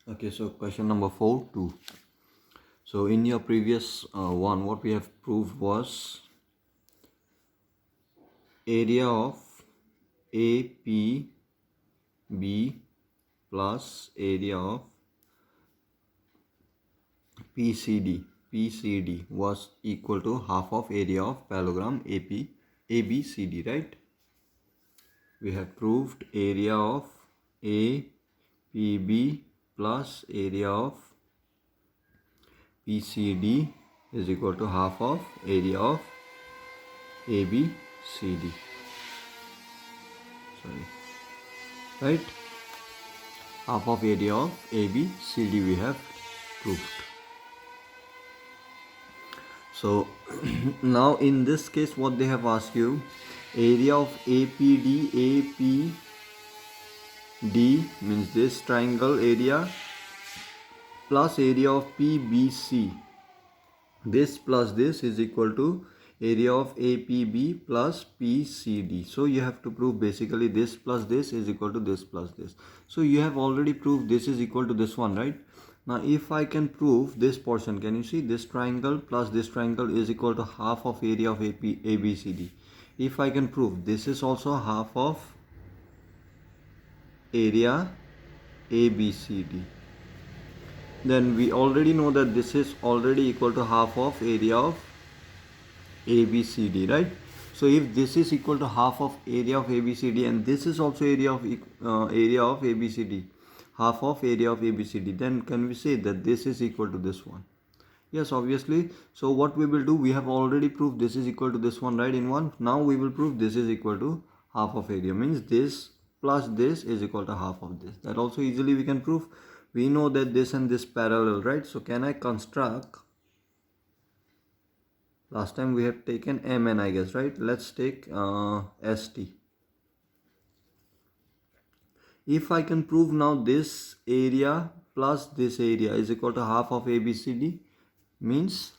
Okay, so question number 4, 2. So in your previous one, what we have proved was area of APB plus area of PCD. PCD was equal to half of area of parallelogram ABCD, right? We have proved area of APB plus area of PCD is equal to half of area of ABCD. Sorry, right? Half of area of ABCD we have proved. So now in this case, what they have asked you, area of APD means this triangle area plus area of PBC. This plus this is equal to area of APB plus PCD. So you have to prove basically this plus this is equal to this plus this. So you have already proved this is equal to this one, right? Now if I can prove this portion, can you see this triangle plus this triangle is equal to half of area of ABCD. If I can prove this is also half of area ABCD, then we already know that this is already equal to half of area of ABCD, right? So if this is equal to half of area of ABCD and this is also area of ABCD, half of area of ABCD, then can we say that this is equal to this one? Yes, obviously. So what we will do, we have already proved this is equal to this one, right, in one. Now we will prove this is equal to half of area, means this plus this is equal to half of this. That also easily we can prove. We know that this and this parallel, right? So can I construct, last time we have taken MN, I guess, right? Let's take ST. If I can prove now this area plus this area is equal to half of ABCD, means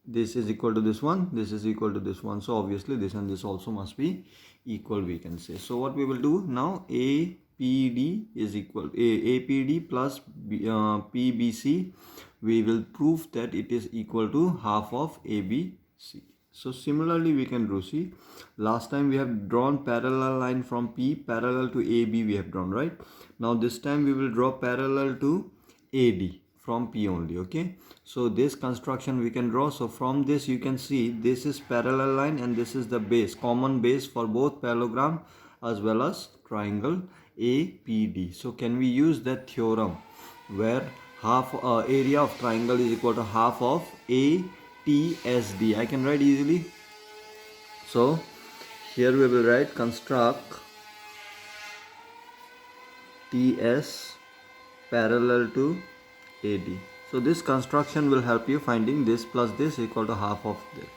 this is equal to this one, this is equal to this one. So obviously this and this also must be equal, we can say. So what we will do now, APD is equal APD plus PBC. We will prove that it is equal to half of ABC. So similarly we can do, see, last time we have drawn parallel line from P parallel to AB we have drawn, right? Now this time we will draw parallel to AD from P only. Okay, so this construction we can draw. So from this you can see this is parallel line and this is the base, common base for both parallelogram as well as triangle APD. So can we use that theorem where half area of triangle is equal to half of ATSD? I can write easily. So here we will write construct TS parallel to AD. So this construction will help you finding this plus this equal to half of this,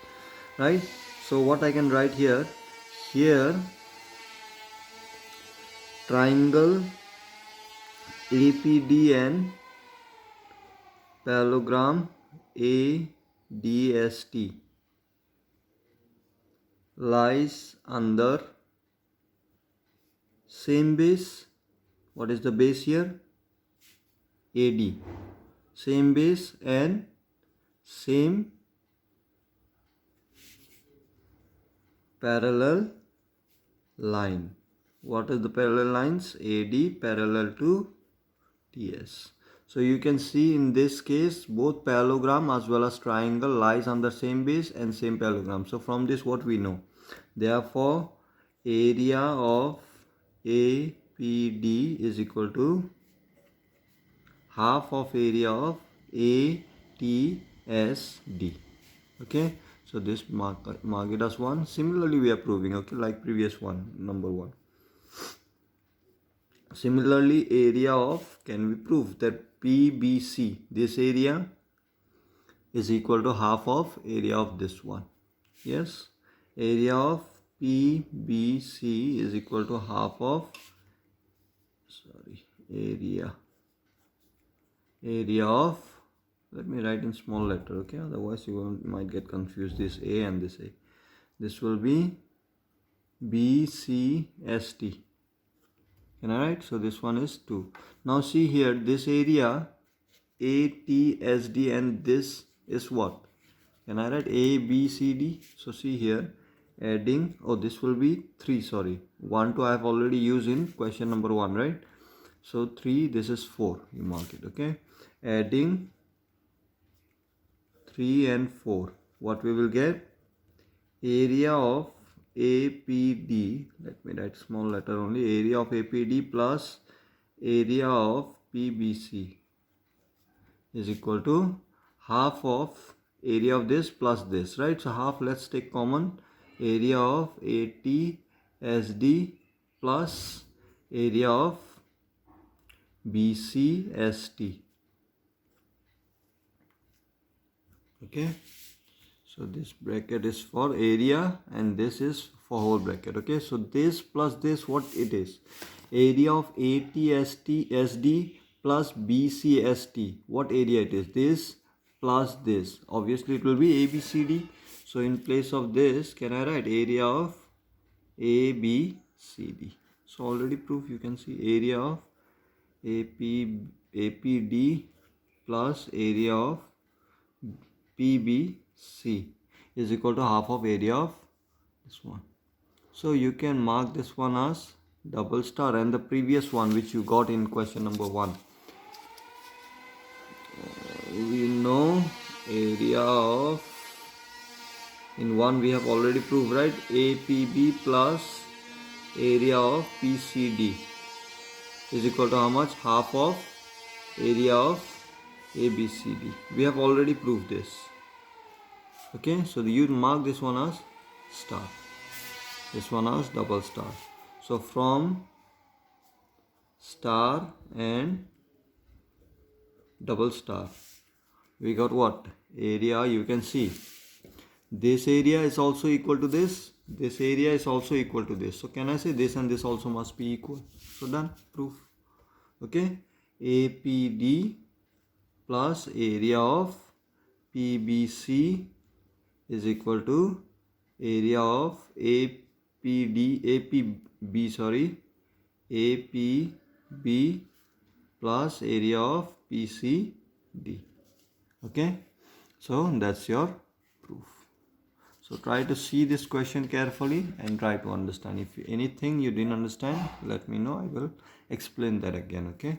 right? So what I can write here, triangle APD and parallelogram ADST lies under same base. What is the base here? AD. Same base and same parallel line. What is the parallel lines? AD parallel to TS. So you can see in this case both parallelogram as well as triangle lies under same base and same parallelogram. So from this what we know? Therefore area of APD is equal to half of area of ATSD. Okay, so this mark it as 1. Similarly we are proving, okay, like previous one, number 1. Similarly area of, can we prove that PBC, this area is equal to half of area of this one? Yes, area of PBC is equal to half of, area of, let me write in small letter, okay, otherwise you might get confused, this A and this A. This will be BCST. Can I write? So this one is 2. Now see here, this area ATSD and this is what? Can I write ABCD? So see here, adding, oh this will be 3, sorry, 1 2 I have already used in question number 1, right? So 3, this is 4, you mark it, okay? Adding 3 and 4, what we will get? Area of APD, let me write small letter only, area of APD plus area of PBC is equal to half of area of this plus this, right? So half, let's take common, area of ATSD plus area of BCST. Okay, so this bracket is for area and this is for whole bracket. Okay, so this plus this, what it is? Area of ATSD plus BCST. What area it is? This plus this. Obviously it will be ABCD. So in place of this, can I write area of ABCD? So already proof, you can see area of APD plus area of PBC is equal to half of area of this one. So you can mark this one as double star, and the previous one which you got in question number 1. We know area of, in 1 we have already proved, right? APB plus area of PCD is equal to how much? Half of area of ABCD. We have already proved this. Okay, so you mark this one as star, this one as double star. So from star and double star, we got what? Area, you can see this area is also equal to this area is also equal to this. So can I say this and this also must be equal? So done, proof. Okay, APD plus area of PBC is equal to area of APB plus area of PCD. Okay, so that's your proof. So try to see this question carefully and try to understand. If anything you didn't understand, let me know. I will explain that again. Okay.